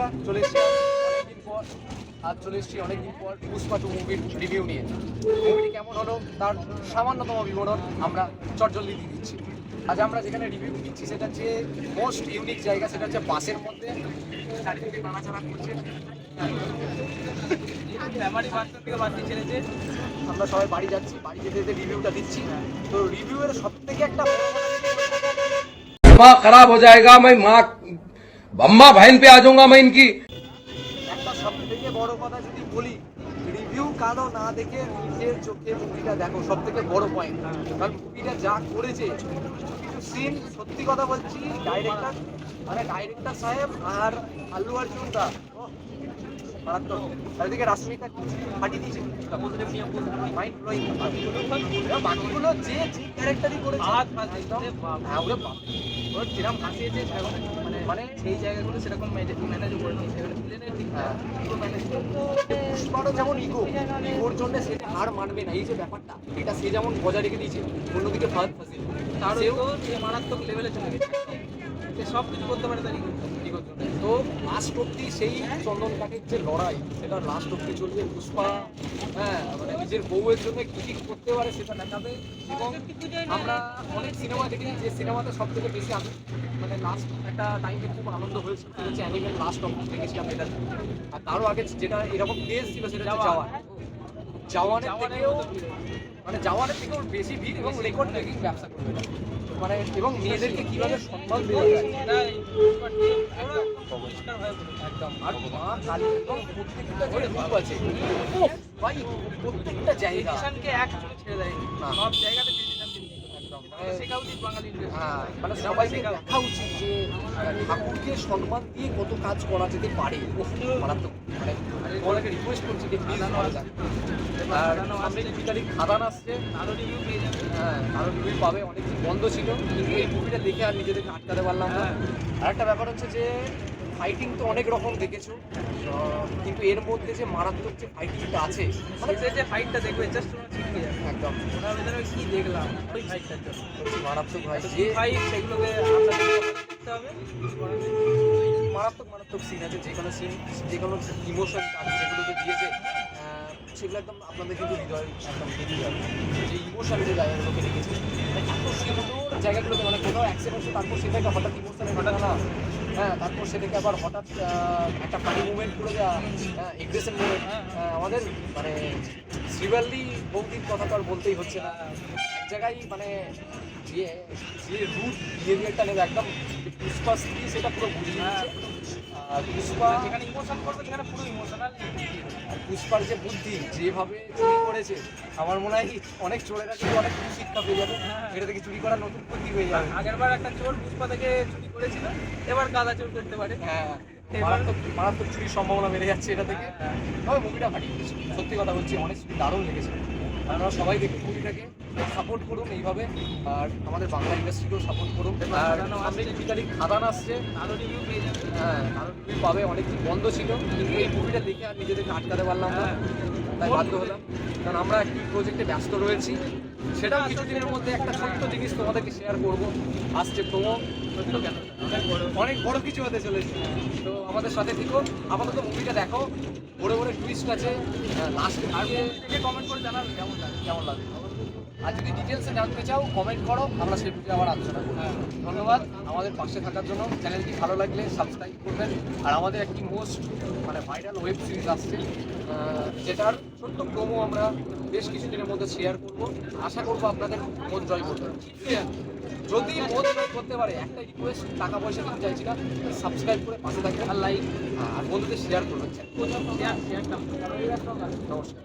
বন্ধুরা, চলে এসেছি অনেকদিন পর। আজ চলে এসেছি অনেকদিন পর পুষ্পা 2 মুভির রিভিউ নিয়ে। মুভিটি কেমন হলো তার সামান্যতম বিবরণ আমরা চটজলদি দিয়ে দিচ্ছি। আজ আমরা যেখানে রিভিউ দিচ্ছি সেটা হচ্ছে মোস্ট ইউনিক জায়গা, সেটা হচ্ছে বাসের মধ্যে চারিদিকে নাড়াচাড়া করছে। আমরা সবাই বাড়ি যাচ্ছি, বাড়ি যেতে যেতে রিভিউটা দিচ্ছি। তো রিভিউয়ের সব থেকে একটা दिमाग खराब हो जाएगा। मैं माँ अम्मा बहन पे आ जाऊंगा मैं इनकी। একটা সব থেকে বড় কথা যদি বলি, রিভিউ কারো না দেখে নিজের চোখে মুভিটা দেখো, সব থেকে বড় পয়েন্ট। কারণ মুভিটা যা করেছে কিছু সিন, সত্যি কথা বলছি, ডাইরেক্টর সাহেব আর আল্লু অর্জুনটা মারাত্মক। চারিদিকে রাশ্মিকা ফাটিয়ে দিয়েছে, মাইন্ড ব্লোয়িং। বাকিগুলো যে ক্যারেক্টারই করেছে ওর যেরকম হাসিয়েছে মানে সেই জায়গাগুলো সেরকম ম্যানেজ করে নিয়েছে। পুষ্পারও যেমন ইগোর জন্য সে হার মানবে না, এই যে ব্যাপারটা এটা সে যেমন বজায় রেখে দিয়েছে, অন্যদিকে ফাহাদ ফাসিল তারও সে মারাত্মক লেভেলে চলে গেছে, সে সব কিছু করতে পারে তার ইগোর জন্য। তো লাস্ট অব্দি সেই চন্দন কাঠের যে লড়াই, সেটা লাস্ট অব্দি চলবে। পুষ্পা মানে নিজের বউয়ের জন্য কি কি করতে পারে সেটা দেখাবে। এবং আমরা অনেক সিনেমা দেখেছি, যে সিনেমাতে সব থেকে বেশি আমি মানে লাস্ট একটা টাইমে খুব আনন্দ হয়েছিল সেটা হচ্ছে অ্যানিমেল লাস্ট অব্দি দেখেছিলাম এটা। আর তারও আগে যেটা এরকম কেস ছিল সেটা হচ্ছে জাওয়ানের থেকেও বেশি ভিড় এবং রেকর্ড ব্রেকিং ব্যবসা করবে মানে, এবং মেয়েদেরকে কিভাবে সম্মান দেওয়া যায় একদম। আর মা কালী এবং প্রত্যেকটা যে রূপ আছে ভাই, প্রত্যেকটা জায়গা ছেড়ে দেয় সব জায়গাতে মানে সবাইকে দেখা উচিত যে ঠাকুরকে সম্মান দিয়ে কত কাজ করা যেতে পারে। মারাত্মক মানে অনেকে রিকোয়েস্ট করছি যে প্লিজ ভালো যাক। আর সামনে 2 তারিখ খাদান আসছে, আরো রিভিউ পেয়ে যাবে। আরো রিভিউ পাবে। অনেকদিন বন্ধ ছিল, কিন্তু এই মুভিটা দেখে আর নিজেদেরকে আটকাতে পারলাম না। আর একটা ব্যাপার হচ্ছে যে ফাইটিং তো অনেক রকম দেখেছো, কিন্তু এর মধ্যে যে মারাত্মক যে ফাইটিংটা আছে, মানে যে ফাইটটা দেখবে জাস্ট একদম কি দেখলাম ওই ফাইটটা মারাত্মক ভাই, যে ফাইট সেগুলোকে আপনাদের দেখতে হবে। মারাত্মক সিন আছে, যে কোনো সিন, যে কোনো ইমোশন যেগুলোকে দিয়েছে সেগুলো একদম আপনাদের কিন্তু হৃদয় একদম বেরিয়ে যাবে। যে ইমোশন যে জায়গাগুলোকে রেখেছে এত সুন্দর জায়গাগুলোতে, মানে কোনো অ্যাক্সিডেন্ট হচ্ছে তারপর সেটাকে হঠাৎ ইমোশনে ঘটানো না, তারপর সেটাকে আবার হঠাৎ একটা ফানি মুভমেন্ট করে দেওয়া, এগ্রেশন মুভমেন্ট। আমাদের মানে শ্রীবাল্লি বৌদির কথা তো আর বলতেই হচ্ছে না। এক জায়গায় মানে যে রুট বিহেভিয়ারটা নেবে একদম পুষ্পা স্ত্রী, সেটা পুরো বুঝিয়ে দিচ্ছে। পুষ্পা যেখানে ইমোশন করবে সেখানে পুরো ইমোশনাল। পুষ্পার যে বুদ্ধি, যেভাবে চুরি করেছে, আমার মনে হয় অনেক চোরেরা কিন্তু অনেক শিক্ষা পেয়ে যাবে এটা থেকে। চুরি করার নতুন বুদ্ধি পেয়ে যাবে। আগেরবার একটা চোর পুষ্পা থেকে চুরি করেছিল, এবার গাদা চোর করতে পারে। মারাত্মক চুরির সম্ভাবনা বেড়ে যাচ্ছে এটা থেকে। তবে মুভিটা ফাটিয়ে দিয়েছে, সত্যি কথা বলছি, অনেক দারুণ লেগেছে। আপনারা সবাই দেখুন মুভিটাকে, সাপোর্ট করুন এইভাবে, আর আমাদের বাংলা ইন্ডাস্ট্রিকেও সাপোর্ট করুন। আর সামনে 2 তারিখ খাদান আসছে, আরো রিভিউ পেয়ে যাবে। আরো রিভিউ পাবে। অনেকদিন বন্ধ ছিল, কিন্তু এই মুভিটা দেখে আর নিজেদেরকে আটকাতে পারলাম না, তাই বাধ্য হলাম। কারণ আমরা একটি প্রজেক্টে ব্যস্ত রয়েছি, সেটাও কিছুদিনের মধ্যে একটা ছোট্ট জিনিস তোমাদেরকে শেয়ার করবো। আসছে প্রোমো, অনেক বড় কিছু হতে চলেছে। তো আমাদের সাথে থেকো, আপাতত মুভিটা দেখো, বড় বড় টুইস্ট আছে লাস্টে। থেকে কমেন্ট করে জানাবে কেমন লাগে। আর যদি ডিটেলসে জানতে চাও কমেন্ট করো, আমরা সেই বুঝে আবার আলোচনা করব। ধন্যবাদ আমাদের পাশে থাকার জন্য। চ্যানেলটি ভালো লাগলে সাবস্ক্রাইব করবেন। আর আমাদের একটি মোস্ট মানে ভাইরাল ওয়েব সিরিজ আসছে, যেটার ছোট্ট প্রোমো আমরা বেশ কিছুদিনের মধ্যে শেয়ার করব। আশা করবো আপনাদের মন জয় করতে। যদি মন জয় করতে পারে, একটা রিকোয়েস্ট, টাকা পয়সা দিতে চাইছি না, সাবস্ক্রাইব করে পাশে থাকবেন আর লাইক আর বন্ধুদের শেয়ার করবেন। নমস্কার।